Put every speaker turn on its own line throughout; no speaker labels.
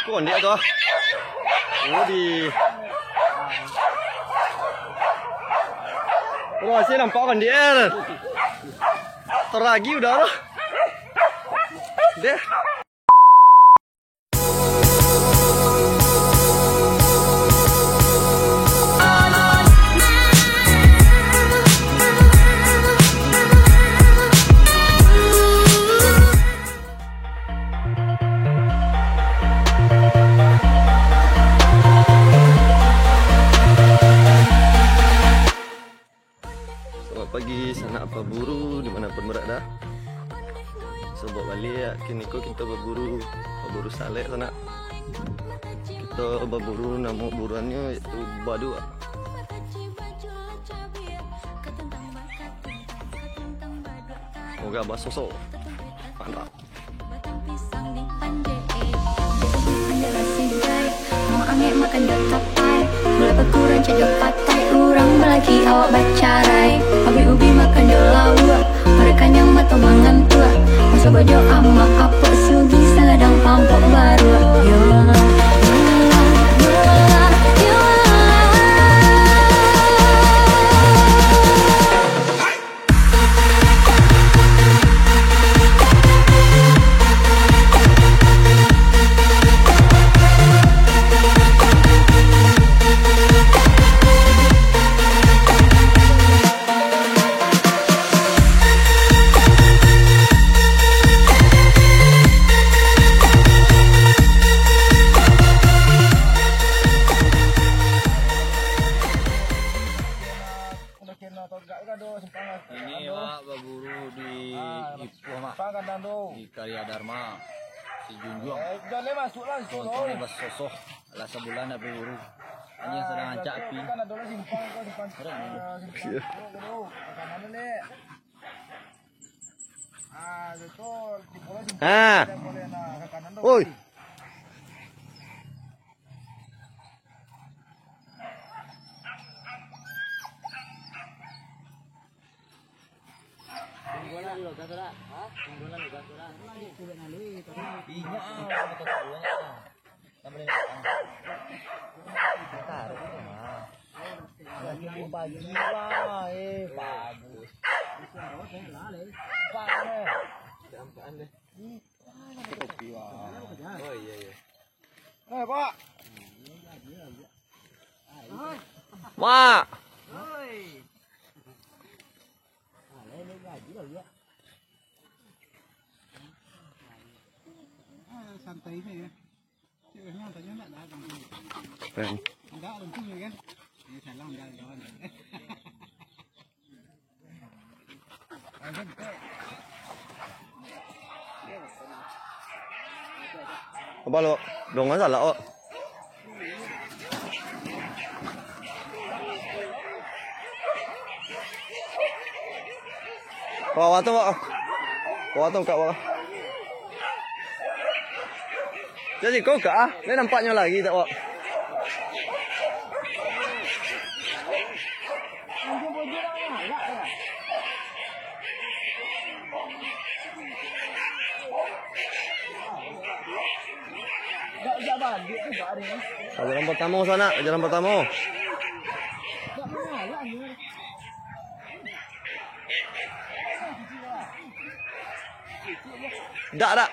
Còn đĩa cơ. Ủa đi. Rồi saya nampak kan dia. Terlagi udah loh. Deh. Pagi sana apa buru dimanapun berada. Sobat balik ya, kini kok kita berburu salek sana. Kita berburu, nama buruannya yaitu badu. Semoga abah sosok mantap.
Mau angin makan dekat pai, mulai berkurang cajak patai, urang lagi awak bacarai. Abi ubi makan de lawa, mereka yang mata mangan tua. Masa baju ama apa sugi sedang pampok baru.
Ini Pak berburu di Ipoh Mak, di Karya Dharma, di Junjung. Tonton bas sosok lah sebulan ada berburu. Hanya sedang ancak api.
Ah. Oi. Mak.
Santai ini ya. Ceweknya tanya enggak ada bang.
Keren.
Enggak untung ya kan. Ini salah enggak jalan.
Apa lo? Dong nggak salah oh. Bawa tuh, bawa tuh kak bawa. Jadi kau kak, ini nampaknya lagi tak wak? Jalan pertama sana, jalan pertama. Tak.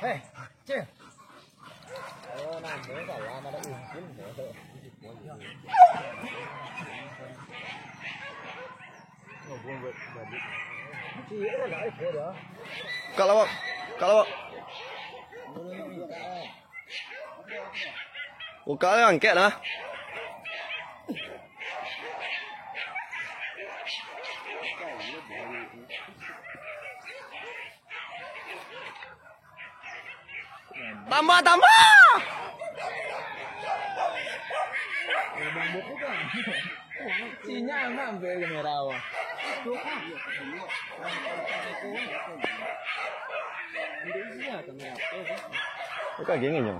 Hei, cek. Oh, nanti kalau ada untung,
Kalau buka yang angkat lah. Tambah, tambah.
Sinyal mah ambil kamera awak.
Buka gengnya.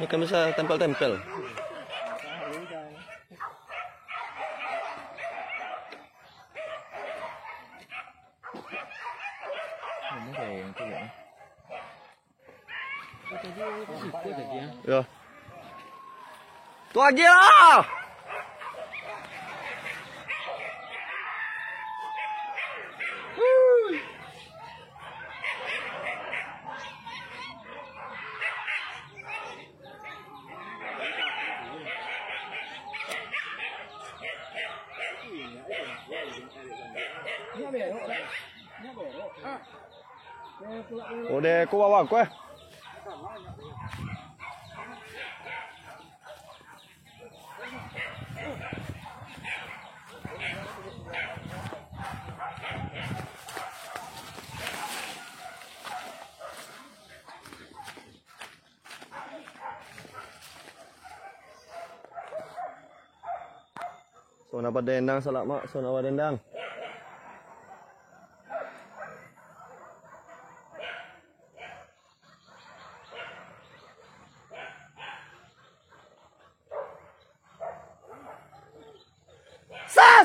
Ini kan bisa tempel-tempel. Ya. Tuh lagi lah. Udah, aku bawa aku. So napa dendang salak mak, so napa dendang.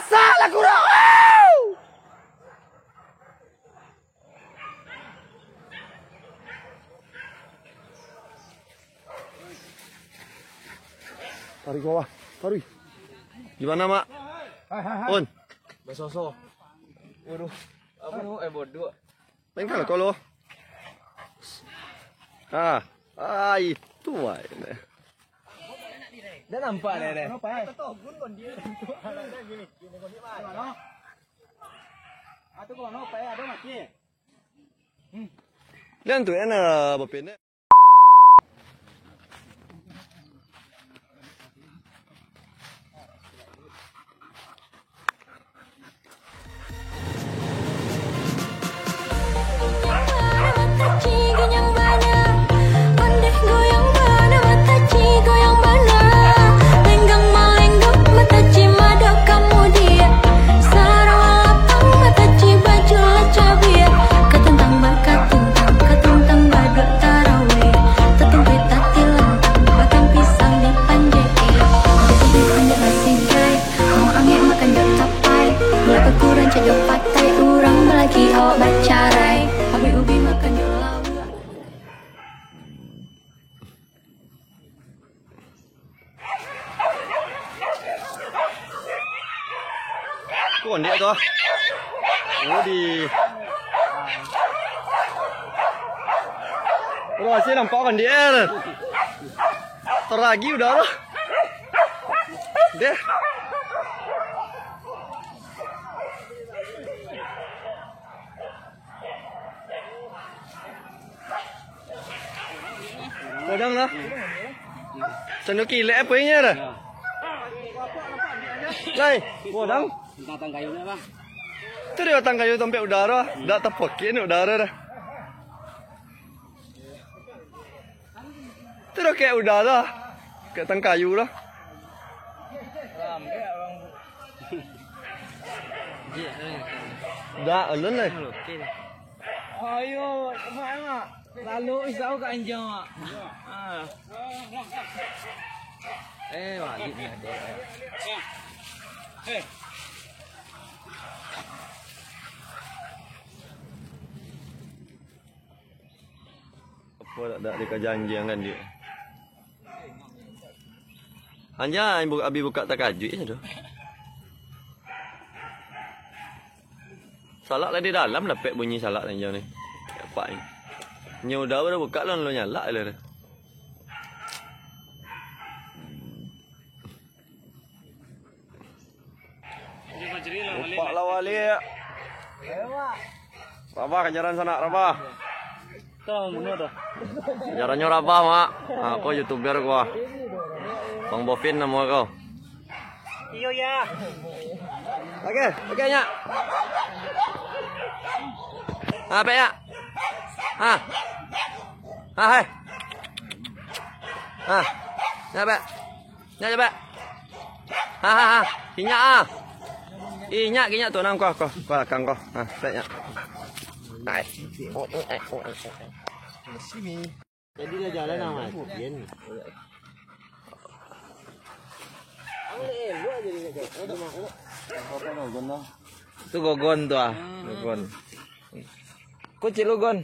Salah kurang. Tarik bawah, tarik. Gimana mak? On.
Basoso. Waduh. Apa nu bodoh.
Lain kali kalau. Itu wah.
Dah nampak deh.
Dan tu enak bapaknya. Còn đĩa thôi. Ủa đi. Rồi sẽ làm có còn đĩa rồi. Teragi udah loh. Deh. Kadang lah. Sanoki lẽ với nhá rồi. Đây, kadang.
Tentang kayunya bang.
Itu dia batang kayu sampai udara, dah terpakai udara dah. Itu dah kayak udara, kayak batang kayu lah. Dah, alun lah.
Ayo, mana? Lalu isau ke anjing mak. Wajib ni ada.
Apa tak ada janjian kan dia. Hanya abi buka tak kaju je tu. Salak lah di dalam dapat bunyi salak yang jauh ni. Apa ni? Nyoda baru buka lah lo nyala lah. Lupa lah wali. Rabah kejaran sana Rabah.
Tahu mana tu?
Kejarannya Rabah mak. Aku YouTuber gua. Bang Bovin nama kau.
Iyo ya.
Oke nyak. Apa ya? Ah, hai. Ah. Nyabak. Nyabak. Ha ha ha. Kinyak ah. Inyak kinyak tu nang kau kang kau. Ha, tanya. Hai. Sini.
Jadi lah jalan amat. Yen.
Tu gogon tu ah. Gogon. Kau cik logon.